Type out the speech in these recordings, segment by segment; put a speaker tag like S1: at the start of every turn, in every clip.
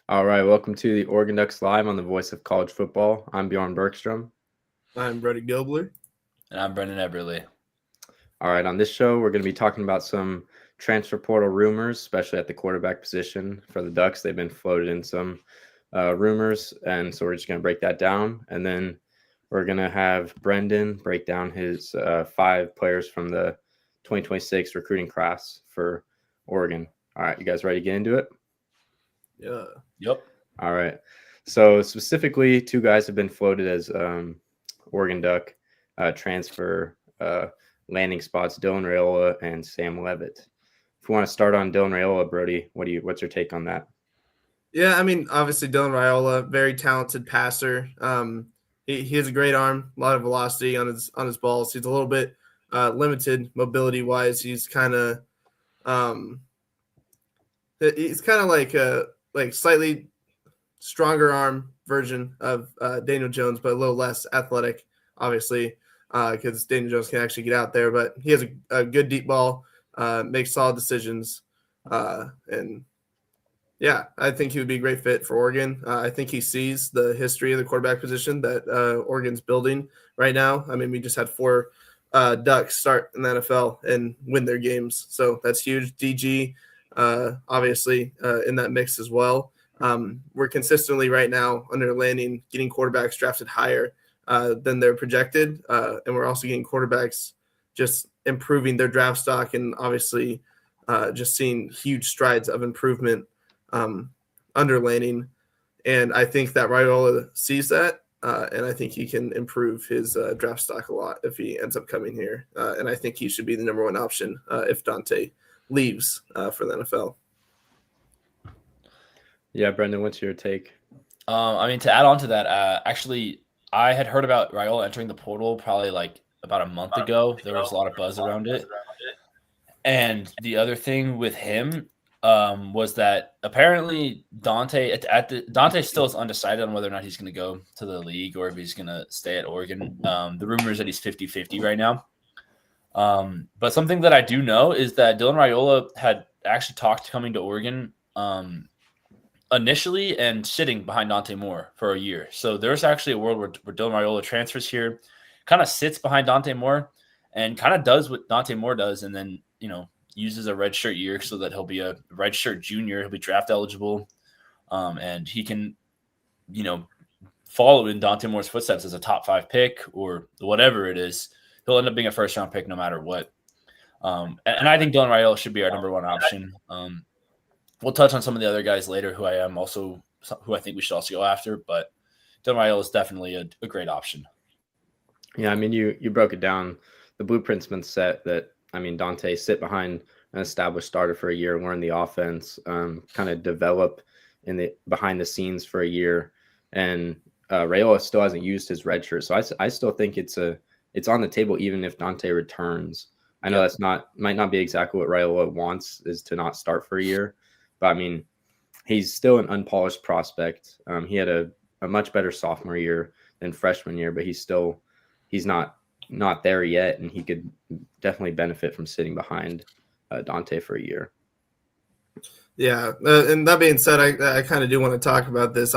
S1: All right, welcome to the Oregon Ducks Live on the Voice of College Football. I'm Bjorn Bergstrom.
S2: I'm Brody Gobler.
S3: And I'm Brendan Eberly.
S1: All right, on this show, we're going to be talking about some transfer portal rumors, especially at the quarterback position for the Ducks. They've been floated in some rumors, and so we're just going to break that down. And then we're going to have Brendan break down his 5 players from the 2026 recruiting class for Oregon. All right, you guys ready to get into it?
S2: Yeah.
S3: Yep.
S1: All right. So specifically, 2 guys have been floated as Oregon Duck transfer landing spots: Dylan Raiola and Sam Levitt. If you want to start on Dylan Raiola, Brody, what's your take on that?
S2: Yeah, I mean, obviously Dylan Raiola, very talented passer. He has a great arm, a lot of velocity on his balls. He's a little bit limited mobility wise. He's kind of like a slightly stronger arm version of Daniel Jones, but a little less athletic, obviously, because Daniel Jones can actually get out there. But he has a good deep ball, makes solid decisions, and yeah, I think he would be a great fit for Oregon. I think he sees the history of the quarterback position that Oregon's building right now. I mean, we just had 4 Ducks start in the NFL and win their games, so that's huge. DG, obviously, in that mix as well. We're consistently right now under Lanning getting quarterbacks drafted higher than they're projected, and we're also getting quarterbacks just improving their draft stock and obviously just seeing huge strides of improvement under Lanning. And I think that Raiola sees that, and I think he can improve his draft stock a lot if he ends up coming here. And I think he should be the number 1 option if Dante leaves for the NFL.
S1: Yeah, Brendan, what's your take?
S3: I mean, to add on to that, actually, I had heard about Raiola entering the portal probably like about a month ago. There was a lot of buzz around it. And the other thing with him was that apparently Dante still is undecided on whether or not he's going to go to the league or if he's going to stay at Oregon. The rumor is that he's 50-50 right now. But something that I do know is that Dylan Raiola had actually talked coming to Oregon initially and sitting behind Dante Moore for a year. So there's actually a world where Dylan Raiola transfers here, kind of sits behind Dante Moore and kind of does what Dante Moore does, and then, uses a redshirt year so that he'll be a redshirt junior. He'll be draft eligible, and he can, follow in Dante Moore's footsteps as a top 5 pick or whatever it is. He'll end up being a first-round pick no matter what. And I think Dylan Raiola should be our number 1 option. We'll touch on some of the other guys later who I think we should also go after, but Dylan Raiola is definitely a great option.
S1: Yeah, I mean, you broke it down. The blueprint's been set that, Dante sit behind an established starter for a year and learn the offense, kind of develop behind the scenes for a year. And Raiola still hasn't used his red shirt. So I still think it's on the table even if Dante returns. I know might not be exactly what Raiola wants, is to not start for a year. But he's still an unpolished prospect. He had a much better sophomore year than freshman year, but he's not there yet, and he could definitely benefit from sitting behind Dante for a year.
S2: Yeah, and that being said, I kind of do want to talk about this.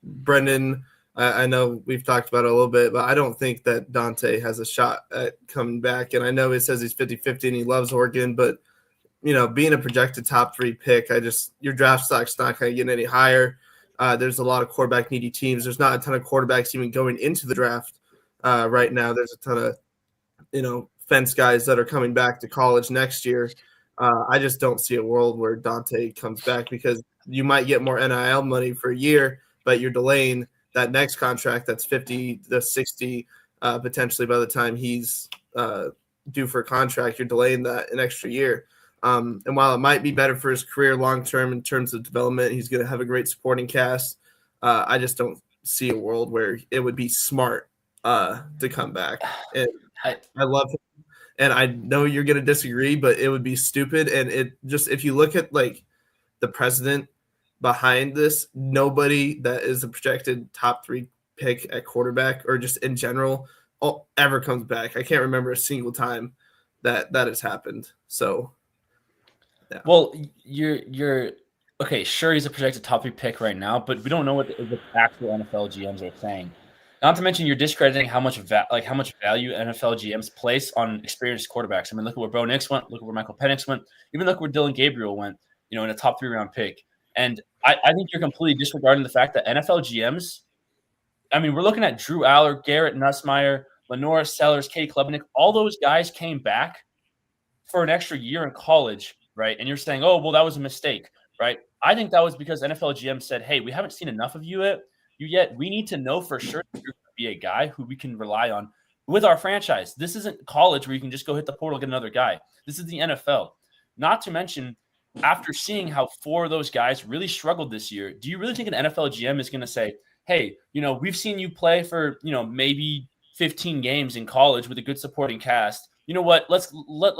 S2: Brendan, I know we've talked about it a little bit, but I don't think that Dante has a shot at coming back. And I know he says he's 50-50 and he loves Oregon, but being a projected top 3 pick, your draft stock's not going to get any higher. There's a lot of quarterback needy teams. There's not a ton of quarterbacks even going into the draft right now. There's a ton of, fence guys that are coming back to college next year. I just don't see a world where Dante comes back because you might get more NIL money for a year, but you're delaying that next contract that's 50 to 60 potentially by the time he's due for a contract. You're delaying that an extra year. And while it might be better for his career long-term in terms of development, he's going to have a great supporting cast. I just don't see a world where it would be smart to come back. And I love him. And I know you're going to disagree, but it would be stupid. And if you look at like the precedent behind this, nobody that is a projected top 3 pick at quarterback or just in general ever comes back. I can't remember a single time that has happened. So,
S3: yeah. Well, you're okay, sure, he's a projected top 3 pick right now, but we don't know what the actual NFL GMs are saying. Not to mention, you're discrediting how much value NFL GMs place on experienced quarterbacks. I mean, look at where Bo Nix went, look at where Michael Penix went, even look where Dylan Gabriel went. In a top 3 round pick. And I think you're completely disregarding the fact that NFL GMs. I mean, we're looking at Drew Aller, Garrett Nussmeier, Lenora Sellers, Katie Klubnik. All those guys came back for an extra year in college, right? And you're saying, oh, well, that was a mistake, right? I think that was because NFL GM said, hey, we haven't seen enough of you yet. We need to know for sure that you're going to be a guy who we can rely on with our franchise. This isn't college where you can just go hit the portal, get another guy. This is the NFL. Not to mention, after seeing how 4 of those guys really struggled this year, do you really think an NFL GM is going to say, hey, we've seen you play for, maybe 15 games in college with a good supporting cast. You know what? Let's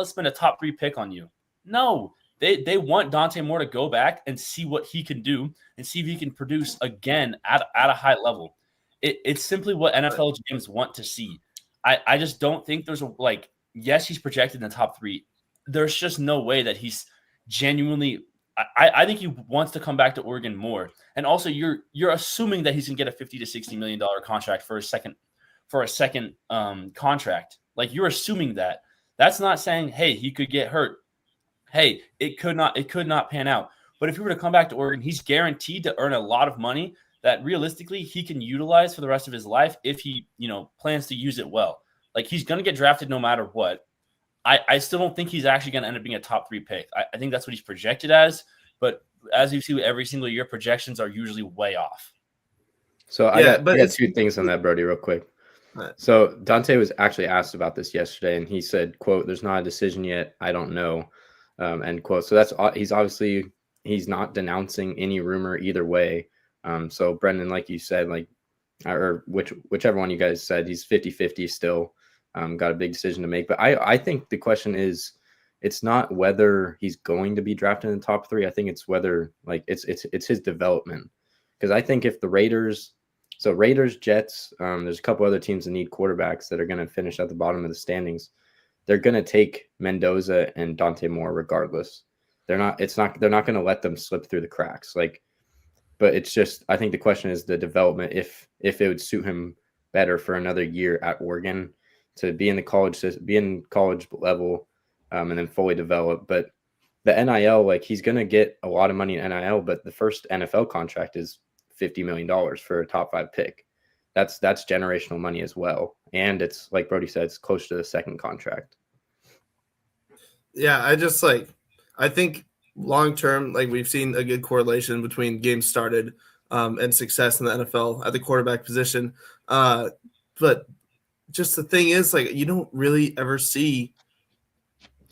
S3: spend a top 3 pick on you. No, they want Dante Moore to go back and see what he can do and see if he can produce again at a high level. It's simply what NFL GMs want to see. I just don't think there's yes, he's projected in the top 3. There's just no way that he's genuinely. I think he wants to come back to Oregon more. And also, you're assuming that he's gonna get a $50 to $60 million contract for a second contract. Like, you're assuming that. That's not saying, hey, he could get hurt. Hey, it could not pan out. But if he were to come back to Oregon, he's guaranteed to earn a lot of money that realistically he can utilize for the rest of his life if he, plans to use it well. Like, he's going to get drafted no matter what. I still don't think he's actually going to end up being a top 3 pick. I think that's what he's projected as. But as you see every single year, projections are usually way off.
S1: So I got 2 things on that, Brody, real quick. Right. So Dante was actually asked about this yesterday, and he said, quote, "There's not a decision yet. I don't know." End quote. So he's not denouncing any rumor either way. So Brendan, like you said, or whichever one you guys said, he's 50-50 still. Got a big decision to make. But I think the question is, it's not whether he's going to be drafted in the top 3. I think it's whether it's his development. Because I think if the Raiders, Jets, there's a couple other teams that need quarterbacks that are going to finish at the bottom of the standings. They're going to take Mendoza and Dante Moore regardless. They're not going to let them slip through the cracks. But it's just, I think the question is the development. If it would suit him better for another year at Oregon to be in the college level, and then fully develop. But the NIL, he's going to get a lot of money in NIL, but the first NFL contract is $50 million for a top 5 pick. That's generational money as well. And it's, like Brody said, it's close to the second contract.
S2: Yeah, I think long-term, we've seen a good correlation between games started and success in the NFL at the quarterback position. But just the thing is, you don't really ever see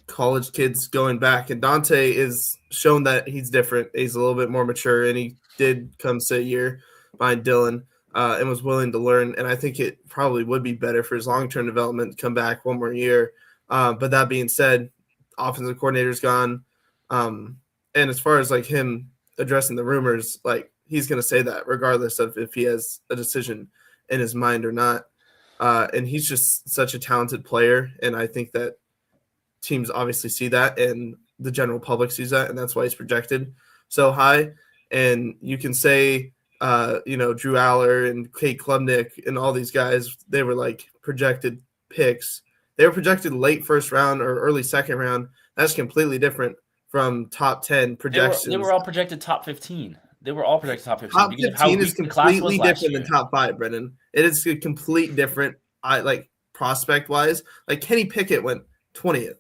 S2: college kids going back. And Dante is shown that he's different. He's a little bit more mature, and he did come sit a year behind Dylan and was willing to learn. And I think it probably would be better for his long-term development to come back one more year. But that being said, offensive coordinator's gone. And as far as him addressing the rumors, he's going to say that regardless of if he has a decision in his mind or not. And he's just such a talented player. And I think that teams obviously see that, and the general public sees that. And that's why he's projected so high. And you can say, Drew Aller and Kate Klubnik and all these guys, they were projected picks. They were projected late first round or early second round. That's completely different from top 10 projections.
S3: They were all projected top 15. They were all projected top 15.
S2: Top 15 is completely different than top 5, Brendan. It is a complete different, prospect-wise. Kenny Pickett went 20th.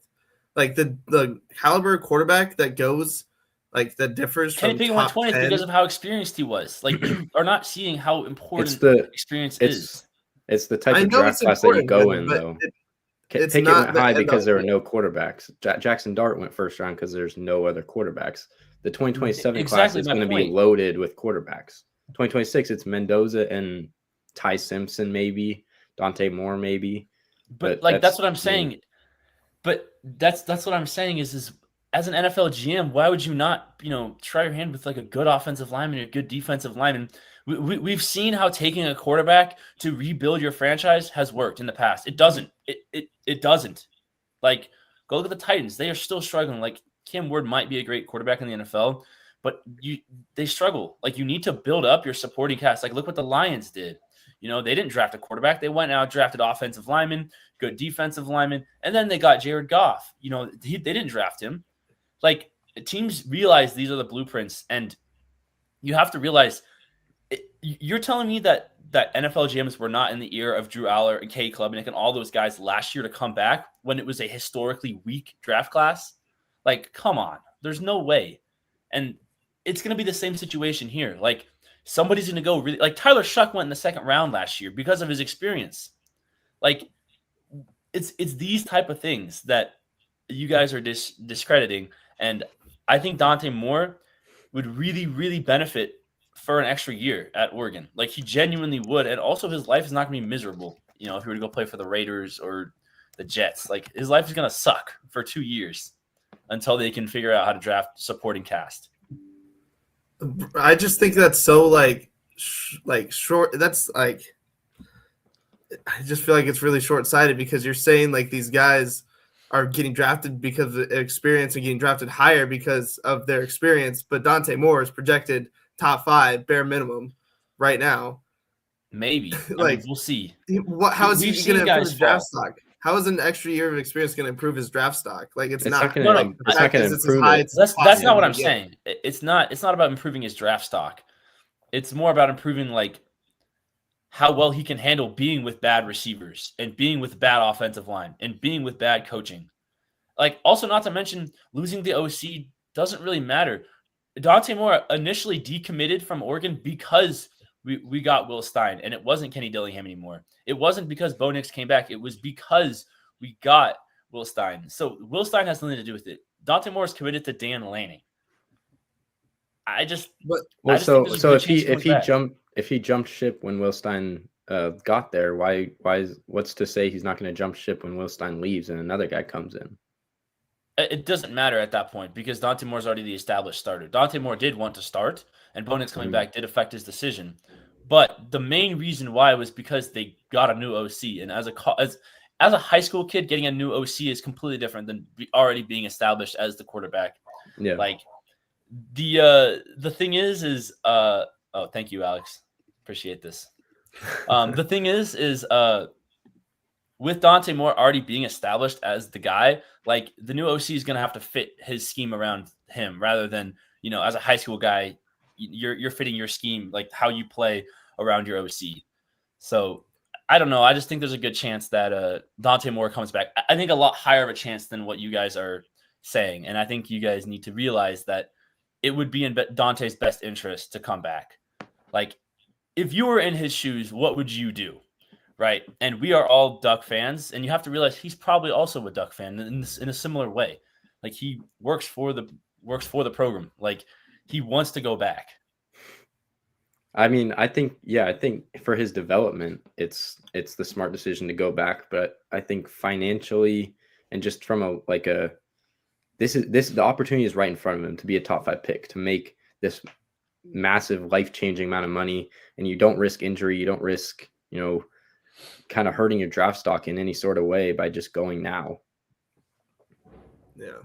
S2: The caliber of quarterback that goes, that differs from
S3: Kenny Pickett went 20th 10. Because of how experienced he was. You are not seeing how important experience is.
S1: It's the type of draft class that you go in, though. Pickett went high because there were no quarterbacks. Jackson Dart went first round because there's no other quarterbacks. The 2027 class is going to be loaded with quarterbacks. 2026, it's Mendoza and Ty Simpson, maybe Dante Moore, maybe.
S3: But that's what I'm saying. But that's what I'm saying is as an NFL GM, why would you not try your hand with a good offensive lineman, a good defensive lineman? We've seen how taking a quarterback to rebuild your franchise has worked in the past. It doesn't. It doesn't. Go look at the Titans. They are still struggling. Cam Ward might be a great quarterback in the NFL, but they struggle. Like, you need to build up your supporting cast. Like, look what the Lions did. You know, they didn't draft a quarterback. They went out, drafted offensive linemen, good defensive linemen, and then they got Jared Goff. You know, they didn't draft him. Like, teams realize these are the blueprints, and you have to realize you're telling me that NFL GMs were not in the ear of Drew Aller and Kay Klubnik and all those guys last year to come back when it was a historically weak draft class? Like, come on. There's no way. And it's going to be the same situation here. Like, somebody's going to go really – like, Tyler Shuck went in the second round last year because of his experience. Like, it's these type of things that you guys are discrediting. And I think Dante Moore would really, really benefit for an extra year at Oregon. Like, he genuinely would. And also, his life is not going to be miserable, you know, if he were to go play for the Raiders or the Jets. Like, his life is going to suck for 2 years until they can figure out how to draft supporting cast.
S2: I just think that's so like short. That's like, I just feel like it's really short-sighted because you're saying like these guys are getting drafted because of experience and getting drafted higher because of their experience. But Dante Moore is projected top 5 bare minimum right now.
S3: Maybe.
S2: Like,
S3: I mean, we'll see.
S2: How is he going to improve his draft stock? How is an extra year of experience going to improve his draft stock? Like, it's not going to improve it.
S3: That's not what I'm saying. It's not about improving his draft stock. It's more about improving like how well he can handle being with bad receivers and being with bad offensive line and being with bad coaching. Like, also, not to mention, losing the OC doesn't really matter. Dante Moore initially decommitted from Oregon because we got Will Stein, and it wasn't Kenny Dillingham anymore. It wasn't because Bo Nix came back. It was because we got Will Stein. So Will Stein has nothing to do with it. Dante Moore is committed to Dan Lanning.
S1: If he jumped ship when Will Stein got there, what's to say he's not going to jump ship when Will Stein leaves and another guy comes in?
S3: It doesn't matter at that point because Dante Moore's already the established starter. Dante Moore did want to start, and Bo Nix coming back did affect his decision. But the main reason why was because they got a new OC, and as a high school kid, getting a new OC is completely different than already being established as the quarterback.
S1: Yeah.
S3: Like, the thing is oh, thank you, Alex. Appreciate this. The thing is with Dante Moore already being established as the guy, like, the new OC is going to have to fit his scheme around him rather than, you know, as a high school guy, you're fitting your scheme, like how you play around your OC. So I don't know. I just think there's a good chance that Dante Moore comes back. I think a lot higher of a chance than what you guys are saying. And I think you guys need to realize that it would be in Dante's best interest to come back. Like, if you were in his shoes, what would you do? Right. And we are all Duck fans, and you have to realize he's probably also a Duck fan in a similar way. Like, he works for the program. Like, he wants to go back.
S1: I mean, I think for his development, it's the smart decision to go back. But I think financially and just from the opportunity is right in front of him to be a top 5 pick, to make this massive life-changing amount of money, and you don't risk injury, you don't risk, you know, kind of hurting your draft stock in any sort of way by just going now.
S2: Yeah.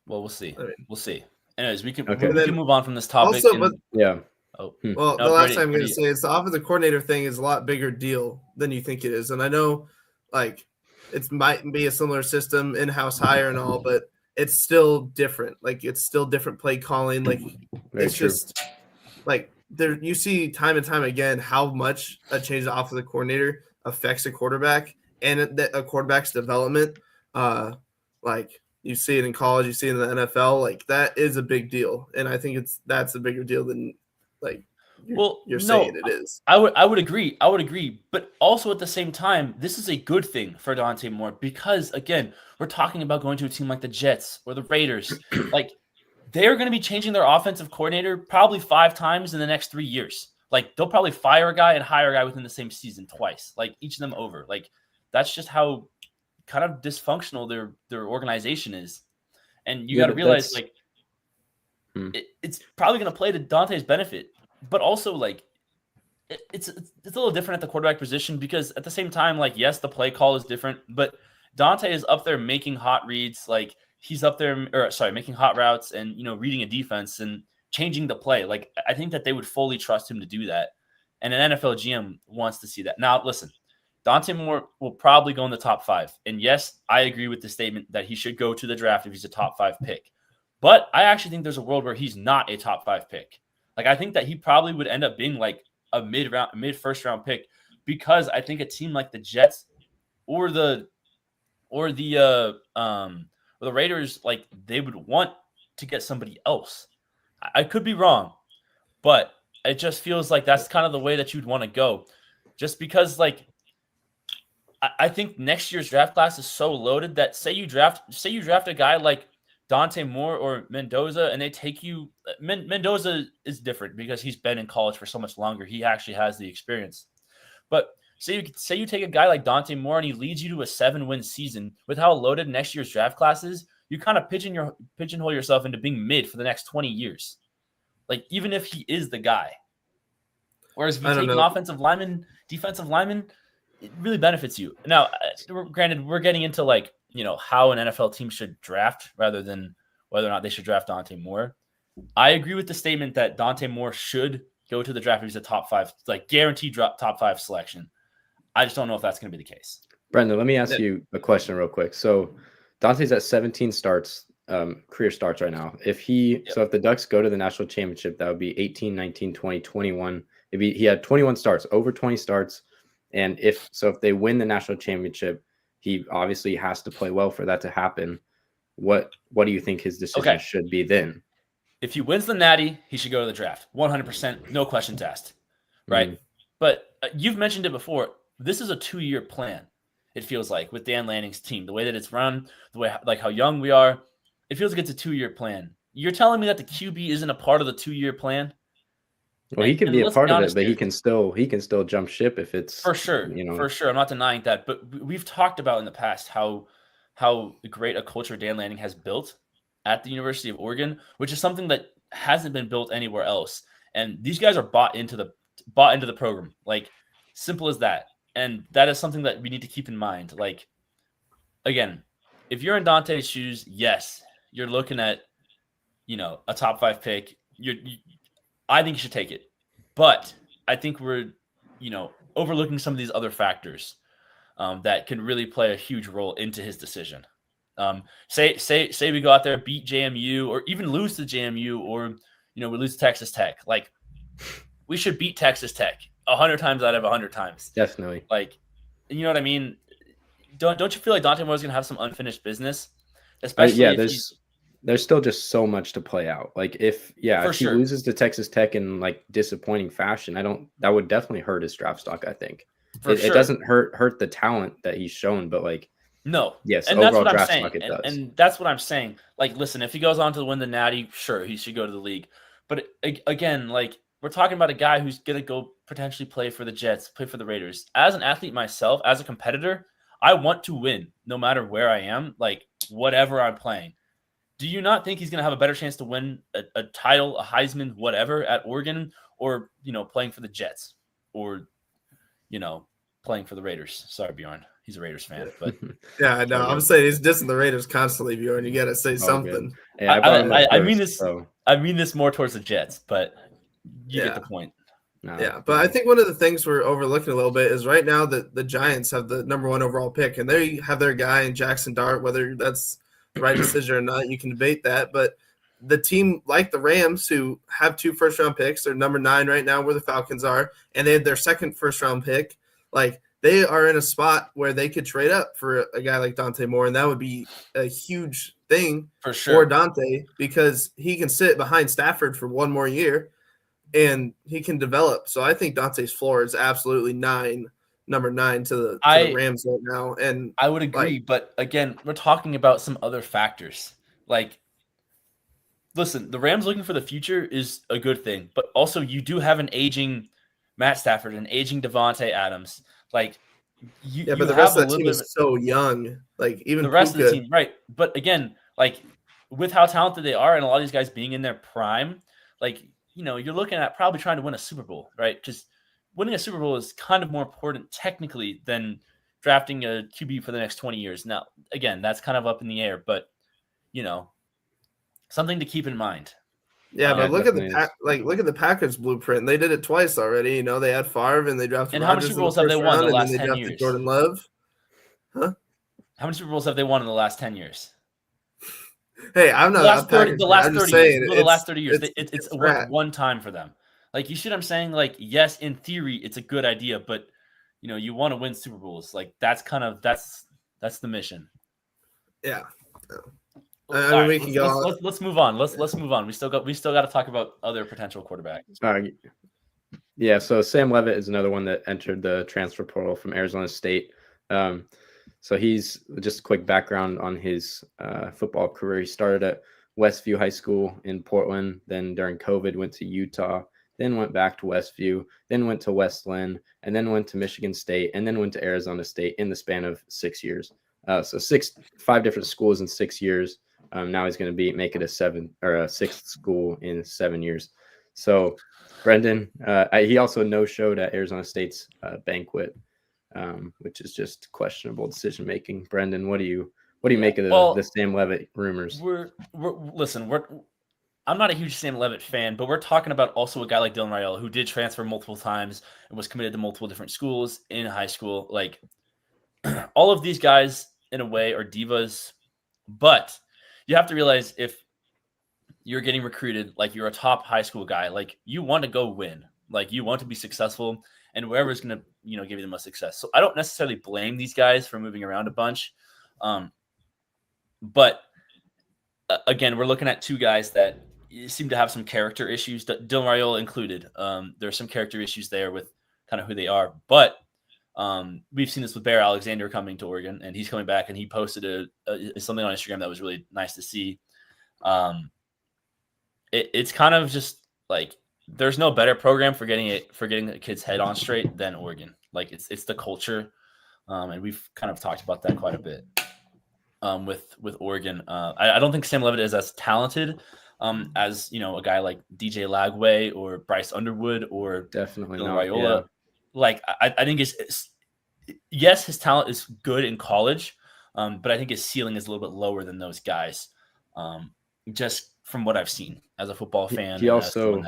S3: Well, we'll see.
S2: I mean,
S3: we'll see. Anyways, we can move on from this
S2: Also,
S3: topic.
S2: Well, the last thing I'm going to say is the offensive coordinator thing is a lot bigger deal than you think it is. And I know, like, it might be a similar system, in-house hire and all, but it's still different. Like, it's still different play calling. Like, it's just like there. You see time and time again how much a change of offensive coordinator affects a quarterback and a quarterback's development. Like, you see it in college, you see it in the NFL. Like, that is a big deal, and I think that's a bigger deal than like you're saying it is.
S3: I would agree. But also at the same time, this is a good thing for Dante Moore because, again, we're talking about going to a team like the Jets or the Raiders. Like, they're going to be changing their offensive coordinator probably 5 times in the next 3 years. Like, they'll probably fire a guy and hire a guy within the same season twice. Like, each of them over. Like, that's just how kind of dysfunctional their organization is. And you got to realize, like, it's probably going to play to Dante's benefit. But also, like, it's a little different at the quarterback position because at the same time, like, yes, the play call is different, but Dante is up there making hot reads. Like, he's up there, making hot routes and, reading a defense and changing the play. Like, I think that they would fully trust him to do that. And an NFL GM wants to see that. Now, listen, Dante Moore will probably go in the top 5. And yes, I agree with the statement that he should go to the draft if he's a top 5 pick. But I actually think there's a world where he's not a top 5 pick. Like, I think that he probably would end up being like a mid first round pick, because I think a team like the Jets or the Raiders, like, they would want to get somebody else. I could be wrong, but it just feels like that's kind of the way that you'd want to go, just because, like, I think next year's draft class is so loaded that say you draft a guy like Dante Moore or Mendoza, and they take you. Mendoza is different because he's been in college for so much longer. He actually has the experience. But say you take a guy like Dante Moore and he leads you to a 7-win season. With how loaded next year's draft class is, you kind of pigeonhole yourself into being mid for the next 20 years. Like, even if he is the guy. Whereas if you take an offensive lineman, defensive lineman, it really benefits you. Now, granted, we're getting into, like, how an NFL team should draft rather than whether or not they should draft Dante Moore. I agree with the statement that Dante Moore should go to the draft if he's a top 5, like, guaranteed top 5 selection. I just don't know if that's going to be the case.
S1: Brendan, let me ask you a question real quick. So Dante's at 17 starts, career starts right now. So if the Ducks go to the national championship, that would be 18, 19, 20, 21. He had 21 starts, over 20 starts. And if they win the national championship, he obviously has to play well for that to happen. What do you think his decision should be then?
S3: If he wins the Natty, he should go to the draft. 100%, no questions asked, right? But you've mentioned it before. This is a 2-year plan, it feels like, with Dan Lanning's team. The way that it's run, the way, like, how young we are, it feels like it's a 2-year plan. You're telling me that the QB isn't a part of the 2-year plan?
S1: Well, he can be a part of it, but he can still jump ship if it's
S3: for sure. For sure, I'm not denying that. But we've talked about in the past how great a culture Dan Lanning has built at the University of Oregon, which is something that hasn't been built anywhere else. And these guys are bought into the program, like, simple as that. And that is something that we need to keep in mind. Like, again, if you're in Dante's shoes, yes, you're looking at, a top 5 pick. I think you should take it, but I think we're, overlooking some of these other factors that can really play a huge role into his decision. Say we go out there, beat JMU, or even lose to JMU, or we lose to Texas Tech. Like, we should beat Texas Tech 100 times out of 100 times.
S1: Definitely.
S3: Like, you know what I mean? Don't you feel like Dante Moore's gonna have some unfinished business? Especially
S1: there's still just so much to play out. Like, if he loses to Texas Tech in, like, disappointing fashion, that would definitely hurt his draft stock, I think. It doesn't hurt the talent that he's shown, but, like,
S3: no.
S1: Yes,
S3: and
S1: overall
S3: that's what
S1: draft
S3: I'm
S1: stock
S3: saying.
S1: it does.
S3: And that's what I'm saying. Like, listen, if he goes on to win the Natty, sure, he should go to the league. But again, like, we're talking about a guy who's gonna go potentially play for the Jets, play for the Raiders. As an athlete myself, as a competitor, I want to win no matter where I am, like, whatever I'm playing. Do you not think he's going to have a better chance to win a title, a Heisman, whatever, at Oregon, or, playing for the Jets, or, playing for the Raiders? Sorry, Bjorn. He's a Raiders fan, but
S2: yeah, I know. I'm saying he's dissing the Raiders constantly, Bjorn. You got to say something.
S1: Yeah,
S3: I mean this. So. I mean this more towards the Jets, but you get the point.
S2: No, yeah, but I think one of the things we're overlooking a little bit is right now that the Giants have the number 1 overall pick, and they have their guy in Jackson Dart. Whether that's the right decision or not, you can debate that. But the team like the Rams, who have 2 first-round picks, they're number 9 right now where the Falcons are, and they had their second first-round pick. Like, they are in a spot where they could trade up for a guy like Dante Moore, and that would be a huge thing for Dante, because he can sit behind Stafford for 1 more year, and he can develop. So I think Dante's floor is absolutely number 9 to the Rams right now. And
S3: I would agree, but again, we're talking about some other factors. Like, listen, the Rams looking for the future is a good thing, but also you do have an aging Matt Stafford, an aging Devontae Adams. Like,
S2: but the rest of the team is so young. Like, even
S3: the rest of the team, right? But again, like, with how talented they are, and a lot of these guys being in their prime, like, you're looking at probably trying to win a Super Bowl, right? Because winning a Super Bowl is kind of more important technically than drafting a QB for the next 20 years. Now, again, that's kind of up in the air, but something to keep in mind.
S2: Yeah, but look at the Packers blueprint. They did it twice already. They had Favre and they drafted
S3: And how many
S2: Rodgers
S3: Super Bowls
S2: in
S3: have
S2: the
S3: they
S2: first
S3: won
S2: round,
S3: the
S2: and then
S3: last
S2: they
S3: 10
S2: drafted
S3: years?
S2: Jordan Love. Huh?
S3: How many Super Bowls have they won in the last 10 years?
S2: Hey, I'm not
S3: the last 30 years.
S2: saying
S3: The last 30 years. It's worked
S2: rad.
S3: one time for them. Like, you see what I'm saying? Like, yes, in theory, it's a good idea, but you want to win Super Bowls. Like, that's the mission.
S2: Yeah.
S3: I mean, we can go. Let's move on. Let's move on. We still got to talk about other potential quarterbacks.
S1: Yeah. So Sam Leavitt is another one that entered the transfer portal from Arizona State. So he's just a quick background on his football career. He started at Westview High School in Portland. Then during COVID, went to Utah. Then went back to Westview. Then went to Westland, and then went to Michigan State, and then went to Arizona State in the span of 6 years. So 5 different schools in 6 years. Now he's going to make it a sixth school in 7 years. So Brendan, he also no-showed at Arizona State's banquet, which is just questionable decision making. Brendan, what do you make of the Sam Leavitt rumors?
S3: I'm not a huge Sam Leavitt fan, but we're talking about also a guy like Dylan Raiola who did transfer multiple times and was committed to multiple different schools in high school. Like, all of these guys in a way are divas, but you have to realize if you're getting recruited, like you're a top high school guy, like you want to go win, like you want to be successful, and whoever's going to, give you the most success. So I don't necessarily blame these guys for moving around a bunch. But again, we're looking at 2 guys that seem to have some character issues, Dylan Raiola included. There's some character issues there with kind of who they are, but we've seen this with Bear Alexander coming to Oregon, and he's coming back, and he posted something on Instagram that was really nice to see. It's kind of just like there's no better program for getting a kid's head on straight than Oregon. Like it's the culture, and we've kind of talked about that quite a bit with Oregon. I don't think Sam Leavitt is as talented as a guy like DJ Lagway or Bryce Underwood or
S1: definitely
S3: Dylan
S1: not
S3: Raiola.
S1: Yeah.
S3: Like I think yes, his talent is good in college, but I think his ceiling is a little bit lower than those guys. Just from what I've seen as a football fan.
S1: He also,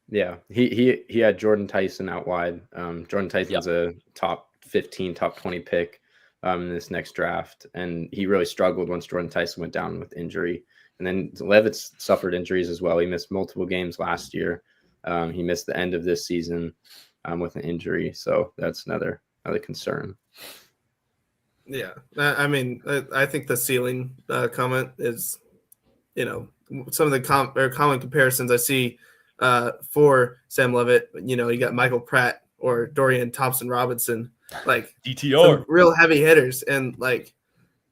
S1: he had Jordan Tyson out wide. Jordan Tyson's a top 15, top 20 pick in this next draft, and he really struggled once Jordan Tyson went down with injury. And then Leavitt suffered injuries as well. He missed multiple games last year. He missed the end of this season with an injury, so that's another concern.
S2: Yeah, I mean, I think the ceiling comment is, some of the common comparisons I see for Sam Leavitt. You got Michael Pratt or Dorian Thompson-Robinson, like
S3: DTR,
S2: some real heavy hitters, and like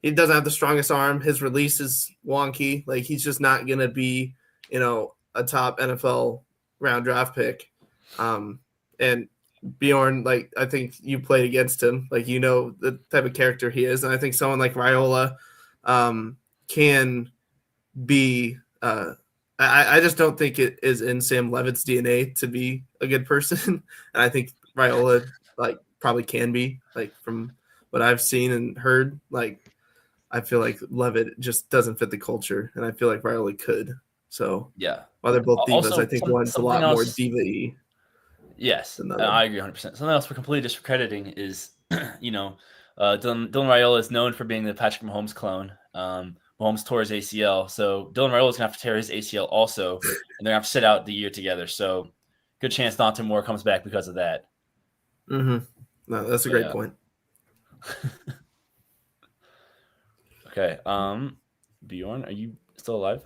S2: he doesn't have the strongest arm. His release is wonky. Like he's just not gonna be, a top NFL round draft pick. And Bjorn, like I think you played against him, like the type of character he is, and I think someone like Raiola can be. I just don't think it is in Sam Leavitt's DNA to be a good person, and I think Raiola like probably can be, like from what I've seen and heard. Like I feel like Leavitt just doesn't fit the culture, and I feel like Raiola could. So
S3: yeah,
S2: while they're both divas,
S3: also,
S2: I think one's a lot more diva-y.
S3: Yes, I agree 100%. Something else we're completely discrediting is, Dylan Raiola is known for being the Patrick Mahomes clone. Mahomes tore his ACL, so Dylan Raiola is going to have to tear his ACL also, and they're going to have to sit out the year together. So good chance Dante Moore comes back because of that.
S2: Mm-hmm. No, that's a great point.
S3: Okay. Bjorn, are you still alive?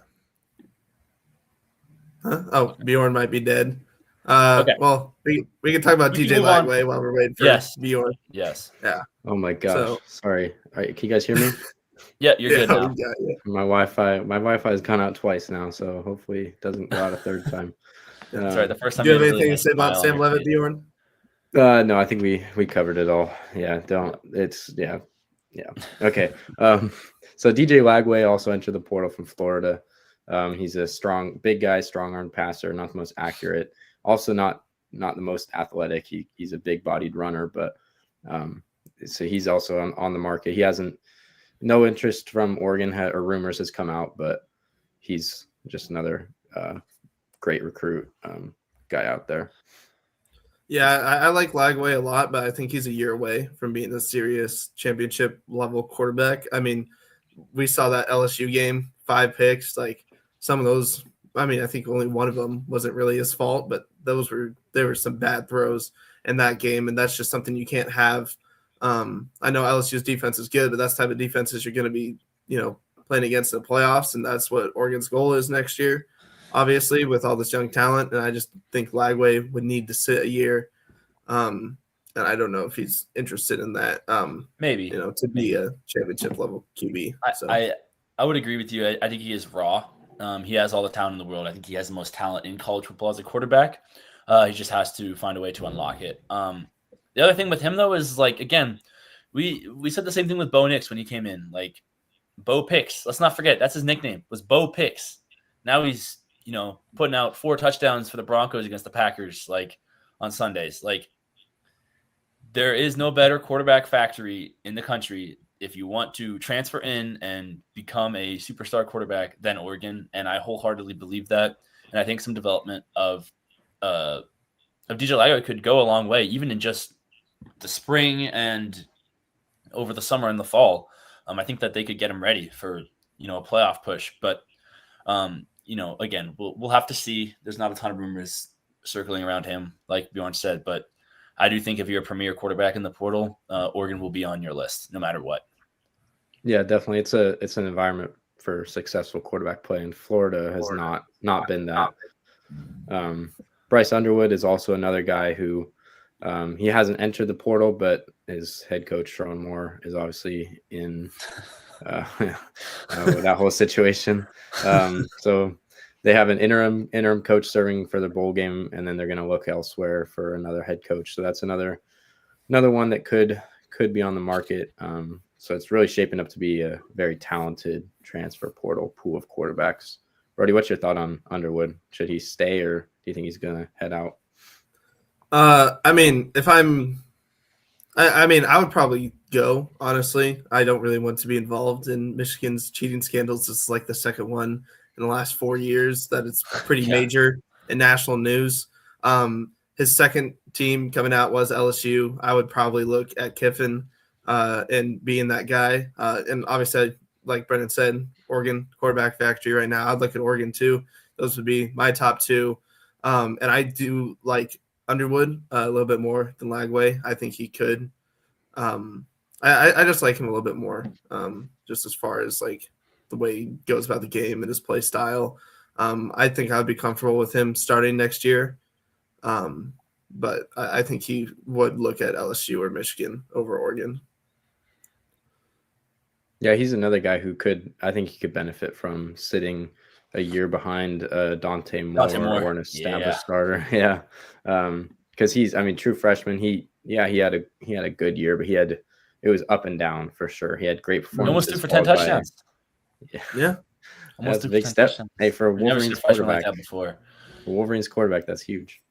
S2: Huh? Oh, Bjorn might be dead.
S3: Okay.
S2: Well, we can talk about DJ Lagway while we're waiting for Bjorn.
S3: Yes.
S2: Yeah.
S1: Oh my gosh. Sorry. All right, can you guys hear me?
S3: Yeah, you're good now.
S1: My Wi-Fi has gone out twice now, so hopefully it doesn't go out a third time.
S3: Sorry, the first time.
S2: Do you have anything to say about Sam Leavitt, Bjorn?
S1: No, I think we covered it all. Yeah, Okay. So DJ Lagway also entered the portal from Florida. He's a big guy, strong-armed passer, not the most accurate. Also not the most athletic. He's a big-bodied runner, but so he's also on the market. He hasn't no interest from Oregon or rumors has come out, but he's just another great recruit guy out there.
S2: Yeah, I like Lagway a lot, but I think he's a year away from being a serious championship level quarterback. I mean, we saw that LSU game, 5 picks. Like some of those, I mean, I think only one of them wasn't really his fault, but there were some bad throws in that game, and that's just something you can't have. I know LSU's defense is good, but that's the type of defenses you're going to be, playing against in the playoffs, and that's what Oregon's goal is next year, obviously, with all this young talent. And I just think Lagway would need to sit a year. And I don't know if he's interested in that.
S3: Maybe
S2: to be a championship level QB. So.
S3: I would agree with you. I think he is raw. He has all the talent in the world. I think he has the most talent in college football as a quarterback. He just has to find a way to unlock it. The other thing with him though is like, again, we said the same thing with Bo Nix when he came in. Like Bo Picks. Let's not forget that's his nickname was Bo Picks. Now he's putting out 4 touchdowns for the Broncos against the Packers like on Sundays. Like there is no better quarterback factory in the country if you want to transfer in and become a superstar quarterback than Oregon. And I wholeheartedly believe that. And I think some development of DJ Lagway could go a long way, even in just the spring and over the summer and the fall. I think that they could get him ready for, a playoff push. But, again, we'll have to see. There's not a ton of rumors circling around him, like Bjorn said, but I do think if you're a premier quarterback in the portal, Oregon will be on your list no matter what.
S1: Yeah, definitely. It's an environment for successful quarterback play, and Florida has not been that. Bryce Underwood is also another guy who he hasn't entered the portal, but his head coach Sharon Moore is obviously in with that whole situation. So they have an interim coach serving for the bowl game, and then they're going to look elsewhere for another head coach. So that's another one that could be on the market. So it's really shaping up to be a very talented transfer portal pool of quarterbacks. Brody, what's your thought on Underwood? Should he stay, or do you think he's going to head out?
S2: I mean, I would probably go, honestly. I don't really want to be involved in Michigan's cheating scandals. It's like the second one in the last 4 years that it's pretty major in national news. His second team coming out was LSU. I would probably look at Kiffin and being that guy. And obviously, like Brendan said, Oregon quarterback factory right now. I'd look at Oregon too. Those would be my top 2. And I do like Underwood a little bit more than Lagway. I think he could. I just like him a little bit more, just as far as like the way he goes about the game and his play style. I think I'd be comfortable with him starting next year. But I think he would look at LSU or Michigan over Oregon.
S1: Yeah, he's another guy who I think he could benefit from sitting a year behind Dante Moore or an established starter. Yeah. Because he's, true freshman. He had a good year, but it was up and down for sure. He had great performances.
S3: Almost threw for 10 touchdowns.
S2: Yeah.
S1: That's a big step. Hey, for Wolverine's quarterback.
S3: Like that before.
S1: For Wolverine's quarterback, that's huge.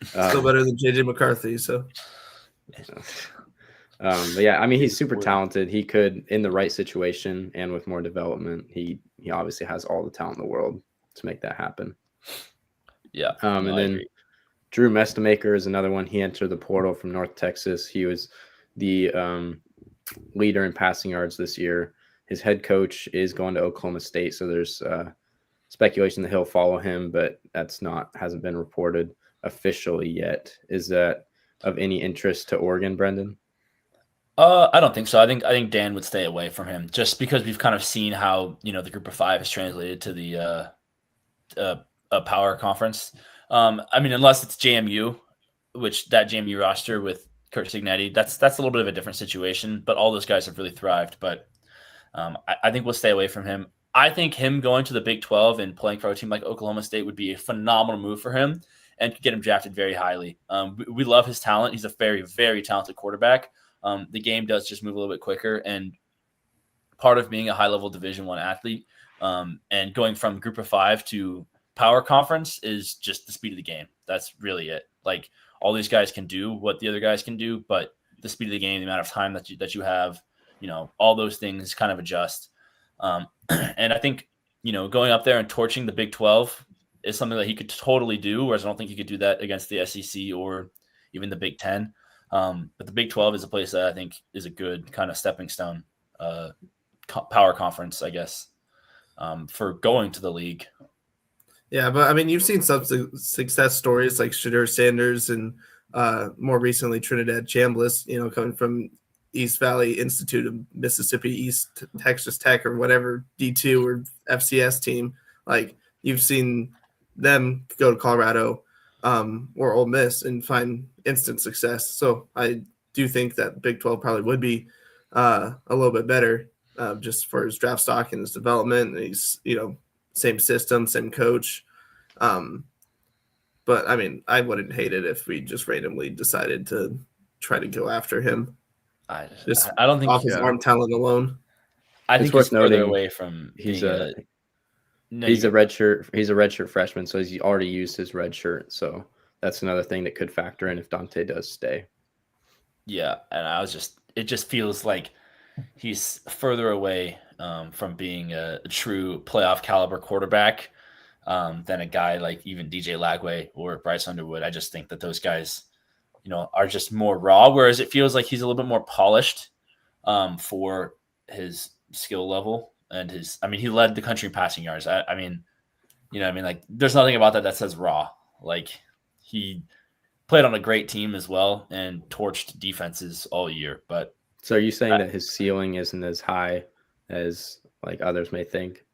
S2: Still better than JJ McCarthy. So.
S1: But yeah, he's super talented. He could, in the right situation and with more development, he obviously has all the talent in the world to make that happen.
S3: Yeah.
S1: And then Drew Mestamaker is another one. He entered the portal from North Texas. He was the leader in passing yards this year. His head coach is going to Oklahoma State, so there's speculation that he'll follow him, but hasn't been reported officially yet. Is that of any interest to Oregon, Brendan?
S3: I don't think so. I think Dan would stay away from him just because we've kind of seen how the Group of 5 has translated to the power conference. Unless it's JMU, which that JMU roster with Kurt Signetti, that's a little bit of a different situation. But all those guys have really thrived. But I think we'll stay away from him. I think him going to the Big 12 and playing for a team like Oklahoma State would be a phenomenal move for him and could get him drafted very highly. We love his talent. He's a very, very talented quarterback. The game does just move a little bit quicker, and part of being a high-level Division I athlete and going from Group of 5 to power conference is just the speed of the game. That's really it. Like all these guys can do what the other guys can do, but the speed of the game, the amount of time that you have, all those things kind of adjust. And I think, going up there and torching the Big 12 is something that he could totally do, whereas I don't think he could do that against the SEC or even the Big 10. But the Big 12 is a place that I think is a good kind of stepping stone power conference, I guess, for going to the league.
S2: Yeah, but I mean, you've seen some success stories like Shedeur Sanders and more recently Trinidad Chambliss, coming from East Valley Institute of Mississippi East Texas Tech or whatever D2 or FCS team. Like, you've seen them go to Colorado or Ole Miss and find instant success. So I do think that Big 12 probably would be a little bit better just for his draft stock and his development. And he's, same system, same coach. But I mean, I wouldn't hate it if we just randomly decided to try to go after him.
S3: I don't think
S2: off his arm talent alone.
S3: I think
S1: worth
S3: he's further
S1: noting
S3: away from.
S1: He's a redshirt freshman, so he's already used his red shirt. So that's another thing that could factor in if Dante does stay.
S3: Yeah, and it just feels like he's further away from being a true playoff caliber quarterback than a guy like even DJ Lagway or Bryce Underwood. I just think that those guys, are just more raw, whereas it feels like he's a little bit more polished for his skill level and he led the country in passing yards. I mean, like there's nothing about that says raw. Like, he played on a great team as well and torched defenses all year. But
S1: so are you saying that his ceiling isn't as high as like others may think?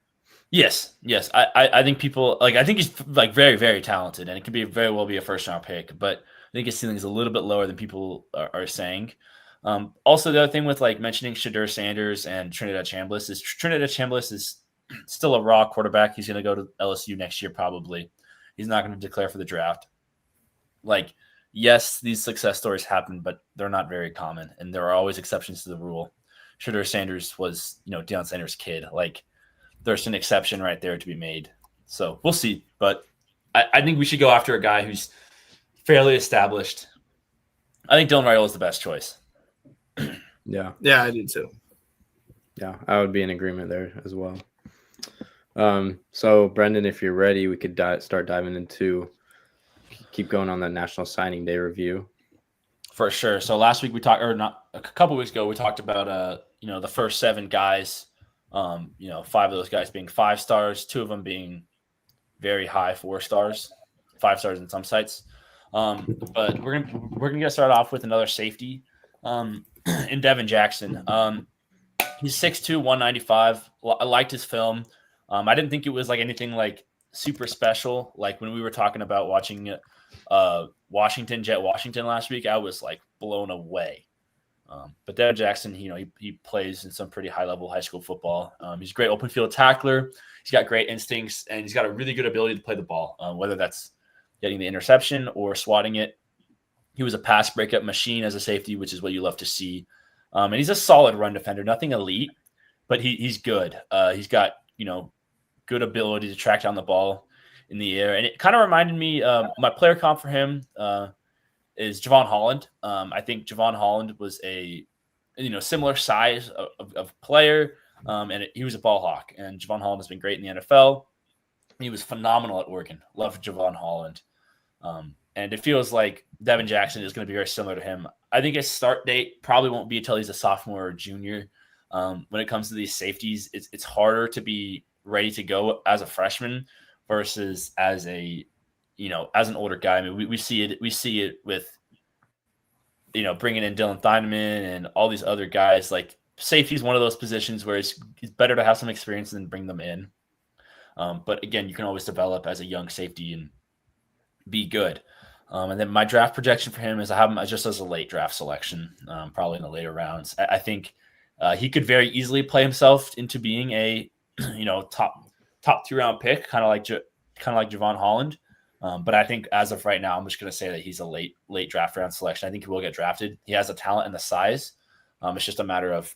S3: Yes. I think people I think he's like very, very talented, and it could very well be a first round pick, but I think his ceiling is a little bit lower than people are saying. Also, the other thing with like mentioning Shedeur Sanders and Trinidad Chambliss is still a raw quarterback. He's going to go to LSU next year, probably. He's not going to declare for the draft. Like, yes, these success stories happen, but they're not very common, and there are always exceptions to the rule. Shedeur Sanders was, Deion Sanders' kid. Like, there's an exception right there to be made. So we'll see. But I think we should go after a guy who's fairly established. I think Dylan Raiola is the best choice.
S1: Yeah,
S2: I do too.
S1: Yeah, I would be in agreement there as well. So Brendan, if you're ready, we could start diving into keep going on that National Signing Day review.
S3: For sure. So last week a couple weeks ago, we talked about the first 7 guys. 5 of those guys being 5 stars, 2 of them being very high 4 stars, 5 stars in some sites. But we're gonna get started off with another safety in Devin Jackson. He's 6'2", 195. I liked his film. I didn't think it was like anything like super special. Like when we were talking about watching Washington last week, I was like blown away. But Devin Jackson, he plays in some pretty high-level high school football. He's a great open field tackler. He's got great instincts, and he's got a really good ability to play the ball, whether that's getting the interception or swatting it. He was a pass breakup machine as a safety, which is what you love to see. And he's a solid run defender, nothing elite, but he's good. He's got, good ability to track down the ball in the air. And it kind of reminded me, my player comp for him is Javon Holland. I think Javon Holland was a similar size of player, and he was a ball hawk. And Javon Holland has been great in the NFL. He was phenomenal at Oregon. Loved Javon Holland. And it feels like Devin Jackson is going to be very similar to him. I think his start date probably won't be until he's a sophomore or junior. When it comes to these safeties, it's harder to be ready to go as a freshman versus as an older guy. I mean, we see it with, bringing in Dylan Thieneman and all these other guys. Like, safety is one of those positions where it's better to have some experience than bring them in. But again, you can always develop as a young safety and be good. And then my draft projection for him is I have him just as a late draft selection, probably in the later rounds. I think he could very easily play himself into being a top 2-round pick, kind of like Javon Holland. But I think as of right now, I'm just going to say that he's a late draft round selection. I think he will get drafted. He has the talent and the size. It's just a matter of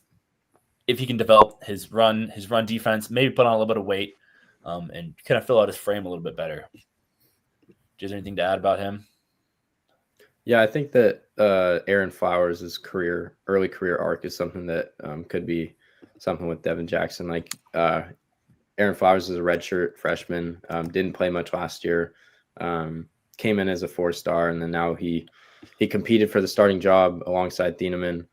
S3: if he can develop his run defense, maybe put on a little bit of weight, and kind of fill out his frame a little bit better. Do you have anything to add about him?
S1: Yeah, I think that Aaron Flowers' early career arc is something that could be something with Devin Jackson. Like Aaron Flowers is a redshirt freshman, didn't play much last year, came in as a 4-star, and then now he competed for the starting job alongside Thieneman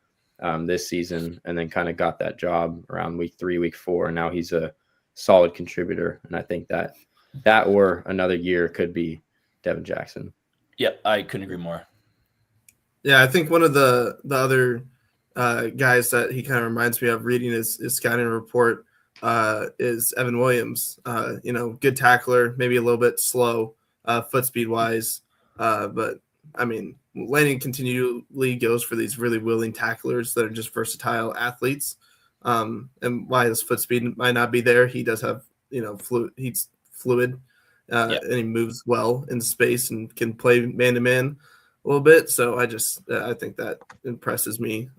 S1: this season, and then kind of got that job around week 3, week 4, and now he's a solid contributor. And I think that or another year could be Devin Jackson.
S3: Yep, I couldn't agree more.
S2: Yeah, I think one of the other guys that he kind of reminds me of reading his scouting report is Evan Williams. Good tackler, maybe a little bit slow foot speed wise, but I mean, Lanning continually goes for these really willing tacklers that are just versatile athletes. And while his foot speed might not be there, he does have he's fluid, and he moves well in space and can play man to man a little bit. So I think that impresses me.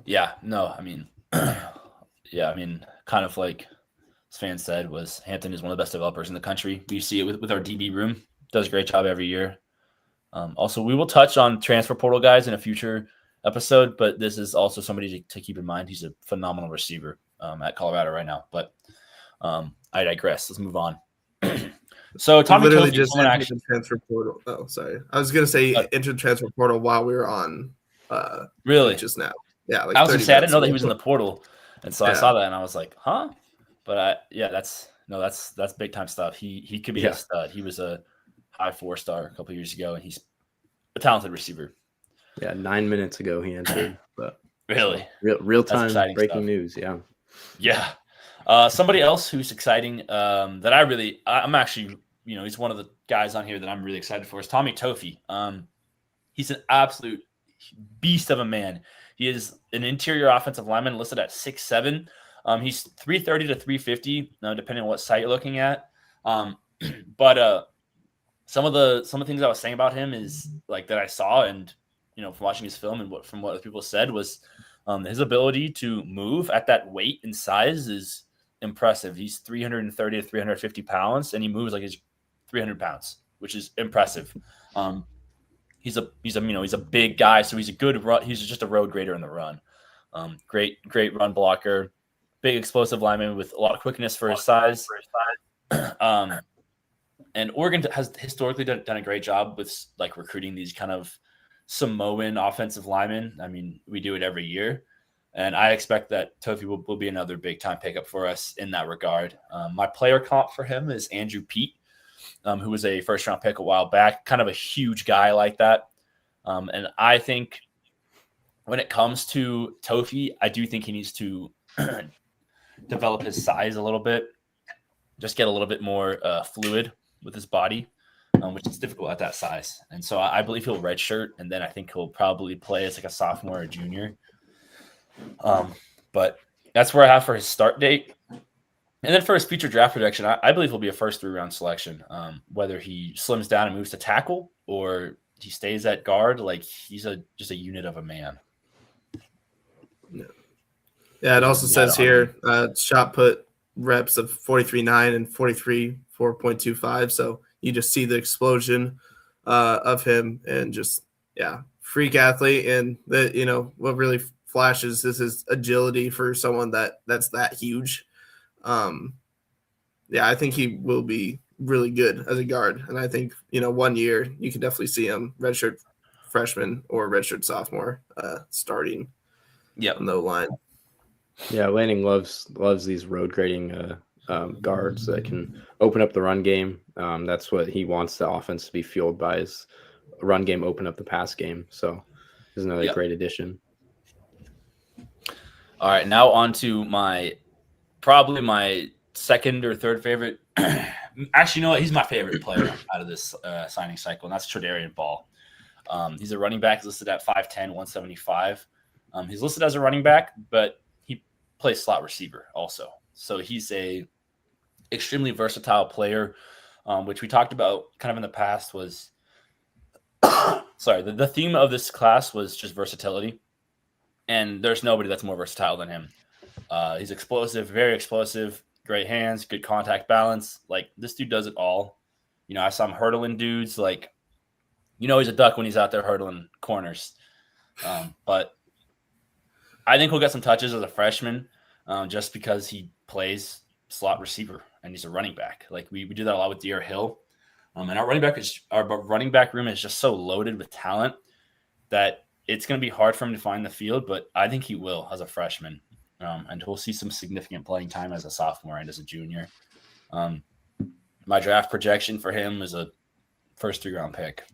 S3: Yeah, no, I mean, kind of like Svan said, was Hampton is one of the best developers in the country. We see it with our DB room. Does a great job every year. Also, we will touch on transfer portal guys in a future episode, but this is also somebody to keep in mind. He's a phenomenal receiver at Colorado right now. But I digress. Let's move on. So Tommy
S2: literally
S3: Kofi,
S2: just entered the transfer portal. Oh, sorry. I was going to say entered transfer portal while we were on.
S3: Really?
S2: Just now. Yeah.
S3: Like I was going to say, I didn't know that he was in the portal. And so I saw that and I was like, huh? But that's big time stuff. He could be a stud. He was a high 4-star a couple years ago, and he's a talented receiver.
S1: Yeah, 9 minutes ago he entered. But
S3: really,
S1: real time breaking news. Yeah.
S3: Yeah. Somebody else who's exciting that I'm actually, he's one of the guys on here that I'm really excited for is Tommy Tofi. He's an absolute beast of a man. He is an interior offensive lineman listed at 6'7". He's 330 to 350, depending on what site you're looking at. But some of the things I was saying about him is like that I saw, and from watching his film and from what other people said was his ability to move at that weight and size is impressive. He's 330 to 350 pounds, and he moves like he's 300 pounds, which is impressive. He's a big guy, so he's a good run. He's just a road grader in the run. Great run blocker, big explosive lineman with a lot of quickness for his size. And Oregon has historically done a great job with like recruiting these kind of Samoan offensive linemen. I mean, we do it every year, and I expect that Tofi will be another big time pickup for us in that regard. My player comp for him is Andrew Pete, who was a first round pick a while back, kind of a huge guy like that. And I think when it comes to Tofi, I do think he needs to develop his size a little bit, just get a little bit more fluid with his body, which is difficult at that size. And so I believe he'll redshirt, and then I think he'll probably play as like a sophomore or junior. But that's where I have for his start date. And then for his future draft projection, I believe he'll be a first 3-round selection. Whether he slims down and moves to tackle or he stays at guard, like he's just a unit of a man.
S2: Yeah, it also says here shot put reps of 43.9 and 4.25. So you just see the explosion of him, and just freak athlete. And what really flashes is his agility for someone that's that huge. I think he will be really good as a guard, and I think 1 year you can definitely see him redshirt freshman or redshirt sophomore starting. On the line.
S1: Yeah, Lanning loves these road grading guards that can open up the run game. That's what he wants the offense to be fueled by, is a run game, open up the pass game. So this is another great addition.
S3: All right, now on to probably my second or third favorite. Actually, you know what? He's my favorite player out of this signing cycle, and that's Tredarian Ball. He's a running back. He's listed at 5'10", 175. He's listed as a running back, but he plays slot receiver also. So he's a extremely versatile player, which we talked about kind of in the past was sorry, the theme of this class was just versatility. And there's nobody that's more versatile than him. He's explosive, very explosive, great hands, good contact balance. Like, this dude does it all. I saw him hurdling dudes. Like, he's a duck when he's out there hurdling corners. But I think he'll get some touches as a freshman just because he plays slot receiver and he's a running back. Like we do that a lot with De'Aaron Hill. And our running back room is just so loaded with talent that it's going to be hard for him to find the field, but I think he will as a freshman. And he'll see some significant playing time as a sophomore and as a junior. My draft projection for him is a first 3-round pick.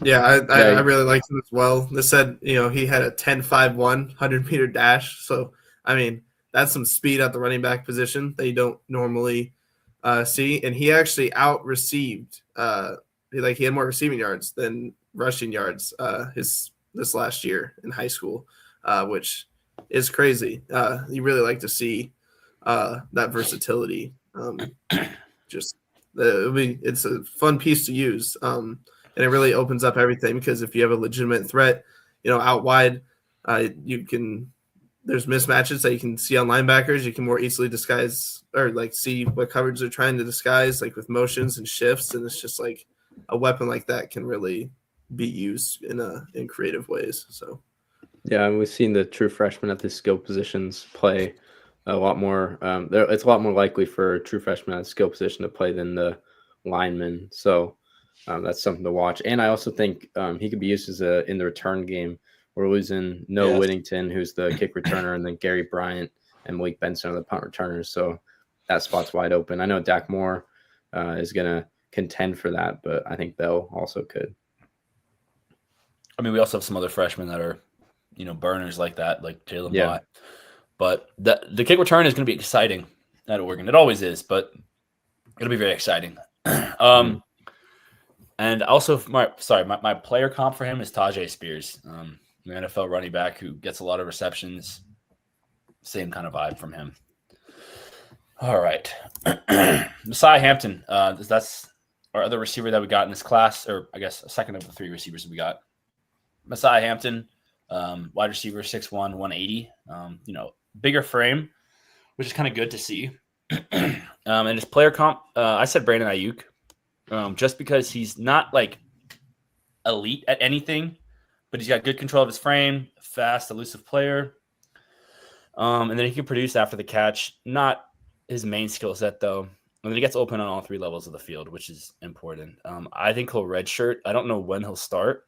S2: Yeah, I really liked him as well. They said, he had a 10.51 100-meter dash. So, I mean, that's some speed at the running back position that you don't normally see. And he actually out-received. He had more receiving yards than rushing yards this last year in high school, which is crazy. You really like to see that versatility. It's a fun piece to use. And it really opens up everything because if you have a legitimate threat, out wide, there's mismatches that you can see on linebackers. You can more easily disguise or see what coverage they're trying to disguise, like with motions and shifts. And it's just like a weapon like that can really be used in creative ways. So,
S1: yeah, and we've seen the true freshmen at the skill positions play a lot more. It's a lot more likely for a true freshman at skill position to play than the lineman. So that's something to watch. And I also think he could be used in the return game. We're losing Noah Whittington, who's the kick returner, and then Gary Bryant and Malik Benson are the punt returners. So that spot's wide open. I know Dak Moore is going to contend for that, but I think Bell also could.
S3: I mean, we also have some other freshmen that are, burners like that, like Jalen Bott. But the kick return is going to be exciting at Oregon. It always is, but it'll be very exciting. And also, my player comp for him is Tajay Spears, the NFL running back who gets a lot of receptions. Same kind of vibe from him. All right. Messiah Hampton, that's our other receiver that we got in this class, or I guess a second of the 3 receivers that we got. Messiah Hampton, wide receiver, 6'1", 180. Bigger frame, which is kind of good to see. And his player comp, I said Brandon Ayuk, just because he's not like elite at anything, but he's got good control of his frame, fast, elusive player. And then he can produce after the catch. Not his main skill set, though. And then he gets open on all 3 levels of the field, which is important. I think he'll redshirt. I don't know when he'll start.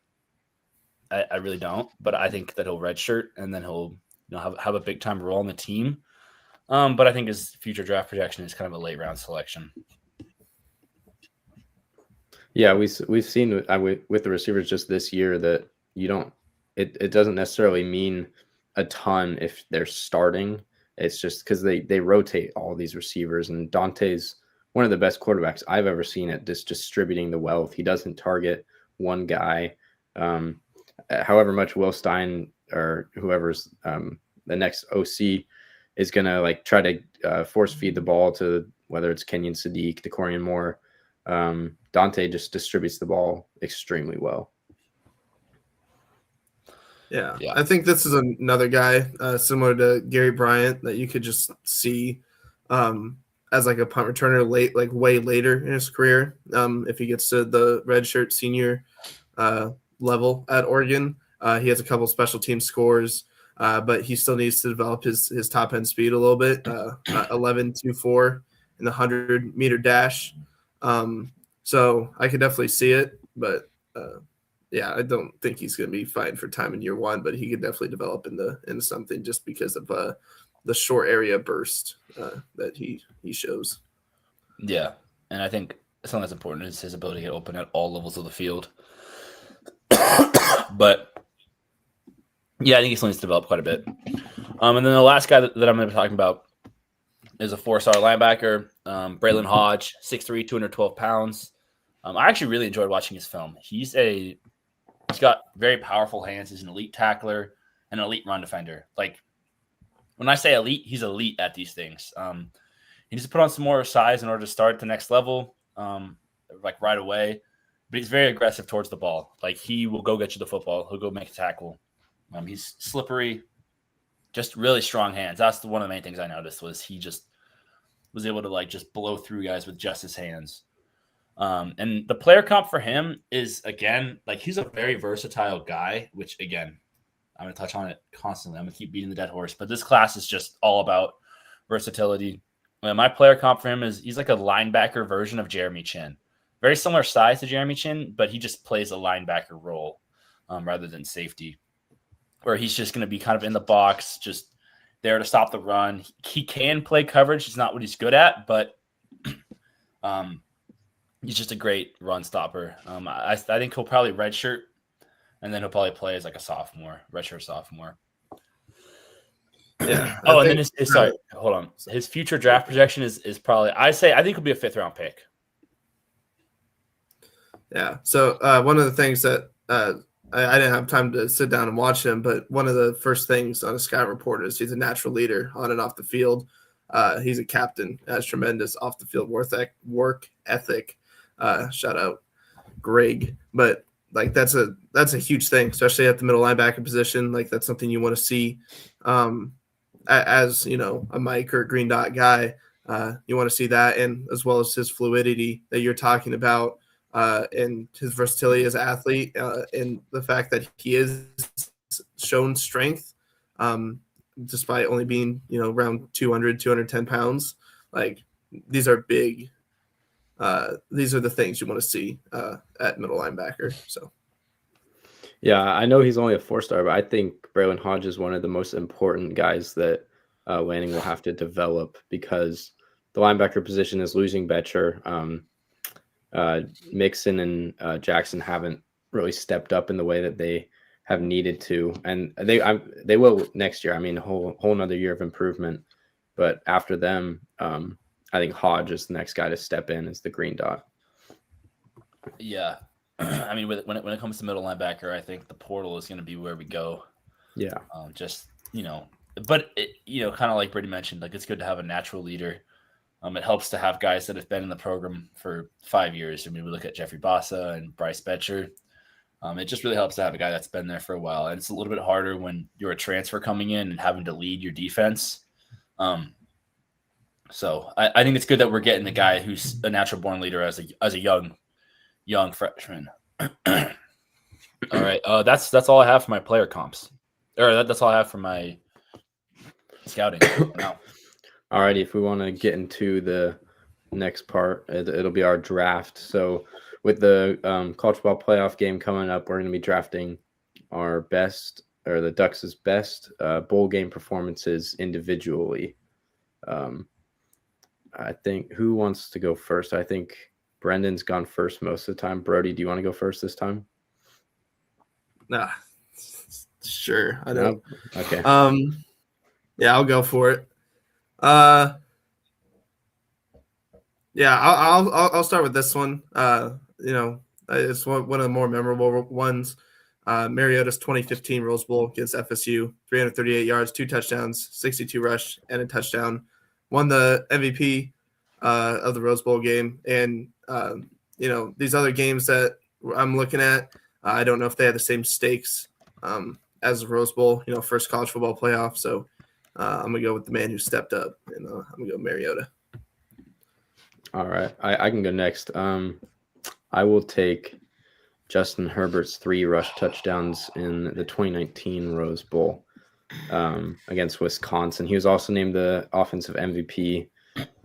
S3: I really don't, but I think that he'll redshirt and then he'll have a big time role on the team. But I think his future draft projection is kind of a late round selection.
S1: Yeah, we've seen with the receivers just this year that it doesn't necessarily mean a ton if they're starting. It's just because they rotate all these receivers, and Dante's one of the best quarterbacks I've ever seen at just distributing the wealth. He doesn't target one guy. However much Will Stein or whoever's the next OC is going to try to force feed the ball to whether it's Kenyon Sadiq, DeCorian Moore, Dante just distributes the ball extremely well.
S2: Yeah. I think this is another guy similar to Gary Bryant that you could just see as a punt returner way later in his career if he gets to the redshirt senior level at Oregon. He has a couple special team scores, but he still needs to develop his top end speed a little bit. 11.24 in the 100-meter dash. So I could definitely see it, but I don't think he's going to be fine for time in year 1, but he could definitely develop into something just because of the short area burst that he shows.
S3: Yeah, and I think something that's important is his ability to get open at all levels of the field. But yeah, I think he still needs to develop quite a bit. And then the last guy that I'm going to be talking about is a 4-star linebacker, Braylon Hodge, 6'3", 212 pounds. I actually really enjoyed watching his film. He's got very powerful hands. He's an elite tackler and an elite run defender. When I say elite, he's elite at these things. He needs to put on some more size in order to start at the next level, right away. But he's very aggressive towards the ball. He will go get you the football. He'll go make a tackle. He's slippery, just really strong hands. That's one of the main things I noticed was he just was able to like just blow through guys with just his hands. And the player comp for him is, again, like he's a very versatile guy, which again, I'm going to touch on it constantly. I'm going to keep beating the dead horse, but this class is just all about versatility. My player comp for him is he's like a linebacker version of Jeremy Chin. Very similar size to Jeremy Chin, but he just plays a linebacker role rather than safety, where he's just going to be kind of in the box, just there to stop the run. He can play coverage. It's not what he's good at, but he's just a great run stopper. I think he'll probably redshirt, and then he'll probably play as like a sophomore, redshirt sophomore.
S2: Yeah.
S3: And then sorry, hold on. His future draft projection is probably, I think he'll be a 5th round pick.
S2: Yeah. So one of the things that I didn't have time to sit down and watch him, but one of the first things on a scout report is he's a natural leader on and off the field. He's a captain, has tremendous off the field work ethic. Shout out Greg. But like that's a huge thing, especially at the middle linebacker position. Like that's something you want to see. As you know, a Mike or a green dot guy, you want to see that, and as well as his fluidity that you're talking about, and his versatility as an athlete, and the fact that he is shown strength, despite only being around 210 pounds. Like these are big. These are the things you want to see at middle linebacker. So.
S1: Yeah, I know he's only a 4-star, but I think Braylon Hodge is one of the most important guys that Lanning will have to develop, because the linebacker position is losing Betcher. Mixon and Jackson haven't really stepped up in the way that they have needed to, and they will next year. I mean, a whole another year of improvement. But after them, I think Hodge is the next guy to step in as the green dot.
S3: Yeah. I mean, when it comes to middle linebacker, I think the portal is going to be where we go.
S1: Yeah.
S3: But kind of like Brady mentioned, like it's good to have a natural leader. It helps to have guys that have been in the program for 5 years. I mean, we look at Jeffrey Bassa and Bryce Betcher. It just really helps to have a guy that's been there for a while. And it's a little bit harder when you're a transfer coming in and having to lead your defense. So I think it's good that we're getting the guy who's a natural born leader as a young freshman. All right. That's all I have for my player comps. Or that's all I have for my scouting now.
S1: All righty. If we want to get into the next part, it'll be our draft. So with the college football playoff game coming up, we're going to be drafting our best, or the Ducks' best bowl game performances individually. I think, who wants to go first? I think Brendan's gone first most of the time. Brody, do you want to go first this time?
S2: Nah, sure. I don't.
S1: Okay.
S2: Yeah, I'll go for it. Yeah, I'll start with this one. It's one of the more memorable ones. Mariota's 2015 Rose Bowl against FSU, 338 yards, 2 touchdowns, 62 rush, and a touchdown. Won the MVP of the Rose Bowl game. And, these other games that I'm looking at, I don't know if they have the same stakes as the Rose Bowl, first college football playoff. So I'm going to go with the man who stepped up, and I'm going to go Mariota.
S1: All right. I can go next. I will take Justin Herbert's 3 rush touchdowns in the 2019 Rose Bowl against Wisconsin. He was also named the offensive MVP,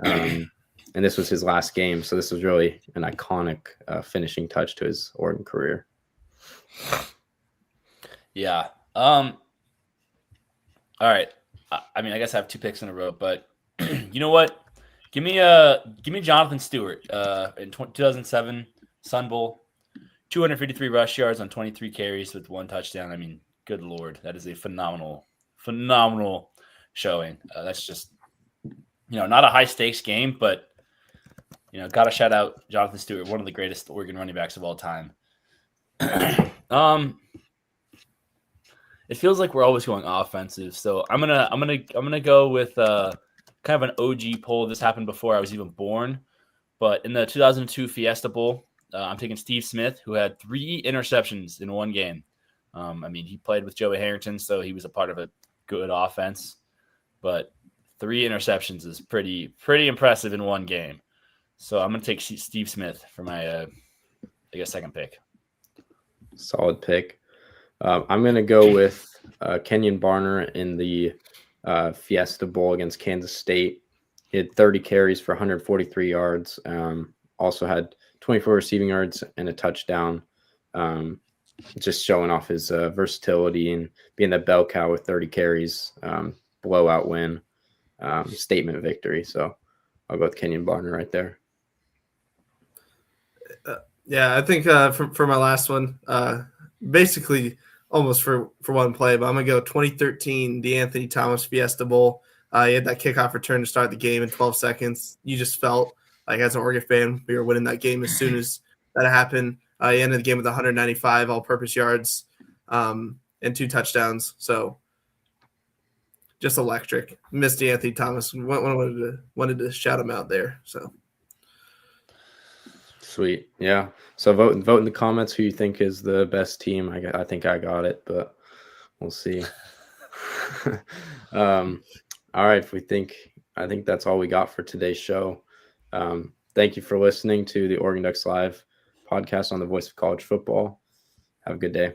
S1: and this was his last game. So this was really an iconic finishing touch to his Oregon career.
S3: Yeah. All right. I mean, I guess I have 2 picks in a row, but you know what? Give me Jonathan Stewart in 2007 Sun Bowl, 253 rush yards on 23 carries with 1 touchdown. I mean, good Lord, that is a phenomenal showing. That's just, not a high stakes game, but got to shout out Jonathan Stewart, one of the greatest Oregon running backs of all time. It feels like we're always going offensive, so I'm gonna go with kind of an OG poll. This happened before I was even born, but in the 2002 Fiesta Bowl, I'm taking Steve Smith, who had 3 interceptions in 1 game. I mean, he played with Joey Harrington, so he was a part of a good offense, but 3 interceptions is pretty impressive in one game. So I'm going to take Steve Smith for my, second pick.
S1: Solid pick. I'm going to go with Kenyon Barner in the Fiesta Bowl against Kansas State. He had 30 carries for 143 yards. Also had 24 receiving yards and a touchdown. Just showing off his versatility and being the bell cow with 30 carries. Blowout win. Statement victory. So I'll go with Kenyon Barner right there.
S2: Yeah, I think for my last one, basically almost for one play, but I'm going to go 2013 DeAnthony Thomas Fiesta Bowl. He had that kickoff return to start the game in 12 seconds. You just felt like, as an Oregon fan, we were winning that game as soon as that happened. He ended the game with 195 all-purpose yards and 2 touchdowns. So just electric. Missed DeAnthony Thomas. Wanted to shout him out there. So
S1: sweet. Yeah. So vote in the comments who you think is the best team. I think I got it, but we'll see. All right. I think that's all we got for today's show. Thank you for listening to the Oregon Ducks Live podcast on the Voice of College Football. Have a good day.